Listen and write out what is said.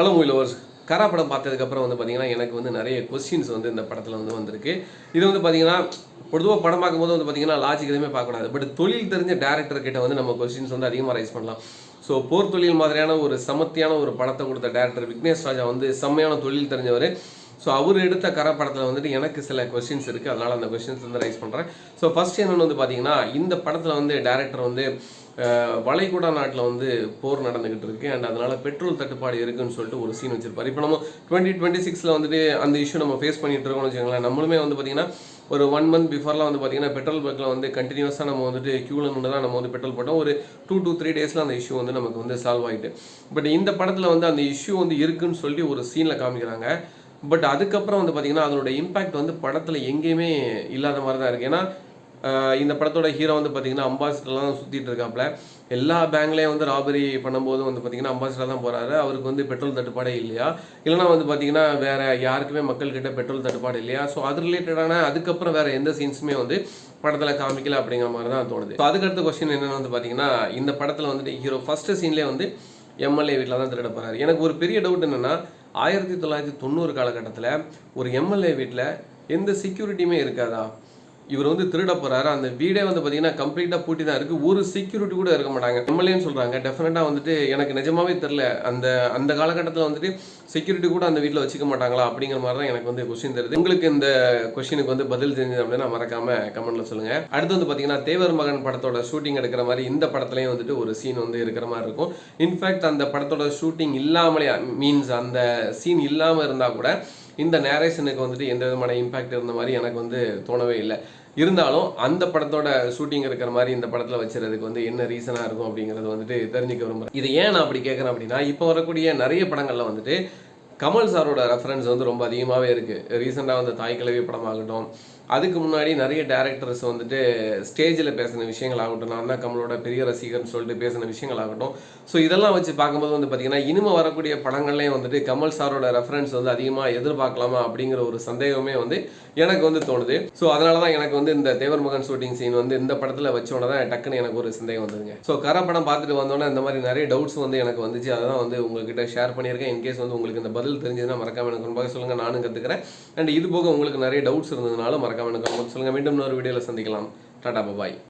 Hello மூவிலவர்ஸ், கரா படம் பார்த்ததுக்கப்புறம் வந்து பார்த்தீங்கன்னா எனக்கு வந்து நிறைய கொஸ்டின்ஸ் வந்து இந்த படத்தில் வந்து வந்திருக்கு. இது வந்து பார்த்தீங்கன்னா பொதுவாக படம் பார்க்கும்போது வந்து பார்த்தீங்கன்னா லாஜிக் எதுவுமே பார்க்கக்கூடாது. பட் தொழில் தெரிஞ்ச டேரக்டர் கிட்ட வந்து நம்ம கொஸ்டின்ஸ் வந்து அதிகமாக ரைஸ் பண்ணலாம். ஸோ போர் தொழில் மாதிரியான ஒரு சமத்தியான ஒரு படத்தை கொடுத்த டேரக்டர் விக்னேஷ் ராஜா வந்து செம்மையான தொழில் தெரிஞ்சவர். ஸோ அவர் எடுத்த கரை படத்தில் வந்துட்டு எனக்கு சில கொஸ்டின்ஸ் இருக்குது, அதனால் அந்த கொஸ்டின்ஸ் வந்து ரைஸ் பண்ணுறேன். ஸோ ஃபர்ஸ்ட் என்னென்னு வந்து பார்த்தீங்கன்னா, இந்த படத்தில் வந்து டேரக்டர் வந்து வளைகுடா நாட்டில் வந்து போர் நடந்துகிட்டு இருக்கு அண்ட் அதனால பெட்ரோல் தட்டுப்பாடு இருக்குன்னு சொல்லிட்டு ஒரு சீன் வச்சிருப்பாரு. இப்போ நம்ம 2026 வந்துட்டு அந்த இஷ்யூ நம்ம ஃபேஸ் பண்ணிட்டு இருக்கோம்னு வச்சுக்கோங்களேன். நம்மளுமே வந்து பார்த்தீங்கன்னா ஒரு 1 month பிஃபோர்லாம் வந்து பார்த்தீங்கன்னா பெட்ரோல் பங்க்கில் வந்து கண்டினியூஸாக நம்ம வந்துட்டு க்யூவில் நின்று தான் நம்ம வந்து பெட்ரோல் போட்டோம். ஒரு 2 to 3 days அந்த இஷ்யூ வந்து நமக்கு வந்து சால்வ் ஆகிட்டு. பட் இந்த படத்தில் வந்து அந்த இஷ்யூ வந்து இருக்குன்னு சொல்லி ஒரு சீனில் காமிக்கிறாங்க. பட் அதுக்கப்புறம் வந்து பார்த்தீங்கன்னா அதனோட இம்பாக்ட் வந்து படத்தில் எங்கேயுமே இல்லாத மாதிரி தான் இருக்குது. ஏன்னா இந்த படத்தோட ஹீரோ வந்து பார்த்தீங்கன்னா அம்பாசிடர்லாம் சுற்றிட்டு இருக்காப்புல. எல்லா பேங்க்லேயும் வந்து ராபரி பண்ணும்போது வந்து பார்த்தீங்கன்னா அம்பாசிடர் தான் போகிறாரு. அவருக்கு வந்து பெட்ரோல் தட்டுப்பாடே இல்லையா, இல்லைனா வந்து பார்த்தீங்கன்னா வேறு யாருக்குமே மக்கள்கிட்ட பெட்ரோல் தட்டுப்பாடு இல்லையா. ஸோ அது ரிலேட்டடான அதுக்கப்புறம் வேறு எந்த சீன்ஸுமே வந்து படத்தில் காமிக்கல அப்படிங்கிற மாதிரி தான் தோணுது. ஸோ அதுக்கடுத்த கொஸ்டின் என்னென்னு வந்து பார்த்தீங்கன்னா, இந்த படத்தில் வந்துட்டு ஹீரோ ஃபஸ்ட்டு சீன்லேயே வந்து எம்எல்ஏ வீட்டில் தான் திருட போகிறாரு. எனக்கு ஒரு பெரிய டவுட் என்னென்னா, 1990 காலகட்டத்தில் ஒரு எம்எல்ஏ வீட்டில் எந்த செக்யூரிட்டியுமே இருக்காதா? இவர் வந்து திருட போறாரு. அந்த வீடே வந்து பார்த்தீங்கன்னா கம்ப்ளீட்டாக பூட்டி தான் இருக்குது. ஒரு செக்யூரிட்டி கூட இருக்க மாட்டாங்க. எம்எல்ஏன்னு சொல்கிறாங்க. டெஃபினட்டாக வந்துட்டு எனக்கு நிஜமாவே தெரில, அந்த காலகட்டத்தில் வந்துட்டு செக்யூரிட்டி கூட அந்த வீட்டில் வச்சுக்க மாட்டாங்களா அப்படிங்கிற மாதிரி தான் எனக்கு வந்து கொஸ்டின் தெரியுது. உங்களுக்கு இந்த கொஸ்டினுக்கு வந்து பதில் தெரிஞ்சது அப்படின்னா மறக்காம கமெண்ட்ல சொல்லுங்க. அடுத்து வந்து பார்த்தீங்கன்னா தேவர் மகன் படத்தோட ஷூட்டிங் எடுக்கிற மாதிரி இந்த படத்துலையும் வந்துட்டு ஒரு சீன் வந்து இருக்கிற மாதிரி இருக்கும். இன்ஃபேக்ட் அந்த படத்தோட ஷூட்டிங் இல்லாமலே மீன்ஸ் அந்த சீன் இல்லாமல் இருந்தால் கூட இந்த நேரேஷனுக்கு வந்துட்டு எந்த விதமான இம்பாக்ட் இருந்த மாதிரி எனக்கு வந்து தோணவே இல்லை. இருந்தாலும் அந்த படத்தோட ஷூட்டிங் இருக்கிற மாதிரி இந்த படத்தில் வச்சுறதுக்கு வந்து என்ன ரீசனாக இருக்கும் அப்படிங்கிறது வந்துட்டு தெரிஞ்சுக்க விரும்புகிறேன். இது ஏன் நான் அப்படி கேட்குறேன் அப்படின்னா, இப்போ வரக்கூடிய நிறைய படங்களில் வந்துட்டு கமல் சாரோட ரெஃபரன்ஸ் வந்து ரொம்ப அதிகமாகவே இருக்குது. ரீசெண்டாக வந்து தாய் கிழவி படமாகட்டும், அதுக்கு முன்னாடி நிறைய டேரக்டர்ஸ் வந்துட்டு ஸ்டேஜில் பேசின விஷயங்கள் ஆகட்டும், நான் தான் கமலோட பெரிய ரசிகர்னு சொல்லிட்டு பேசின விஷயங்கள் ஆகட்டும். ஸோ இதெல்லாம் வச்சு பார்க்கும்போது வந்து பார்த்தீங்கன்னா இனிமேல் வரக்கூடிய படங்கள்லேயும் வந்துட்டு கமல் சாரோட ரெஃபரன்ஸ் வந்து அதிகமாக எதிர்பார்க்கலாமா அப்படிங்கிற ஒரு சந்தேகமே வந்து எனக்கு வந்து தோணுது. ஸோ அதனால தான் எனக்கு வந்து இந்த தேவர் மகன் ஷூட்டிங் சீன் வந்து இந்த படத்தில் வச்சோன்னே தான் டக்குன்னு எனக்கு ஒரு சந்தேகம் வந்துருங்க. ஸோ கரை படம் பார்த்துட்டு வந்தோன்னே இந்த மாதிரி நிறைய டவுட்ஸ் வந்து எனக்கு வந்துச்சு. அதான் வந்து உங்ககிட்ட ஷேர் பண்ணியிருக்கேன். இன்கேஸ் வந்து உங்களுக்கு இந்த பதில் தெரிஞ்சதுன்னா மறக்காம எனக்கு முன்பாக சொல்லுங்கள், நானும் கற்றுக்கிறேன். அண்ட் இது போக உங்களுக்கு நிறைய டவுட்ஸ் இருந்ததுனால மறக்காம எனக்கு சொல்லுங்கள். மீண்டும் இன்னொரு வீடியோவில் சந்திக்கலாம். டாடா பாய்.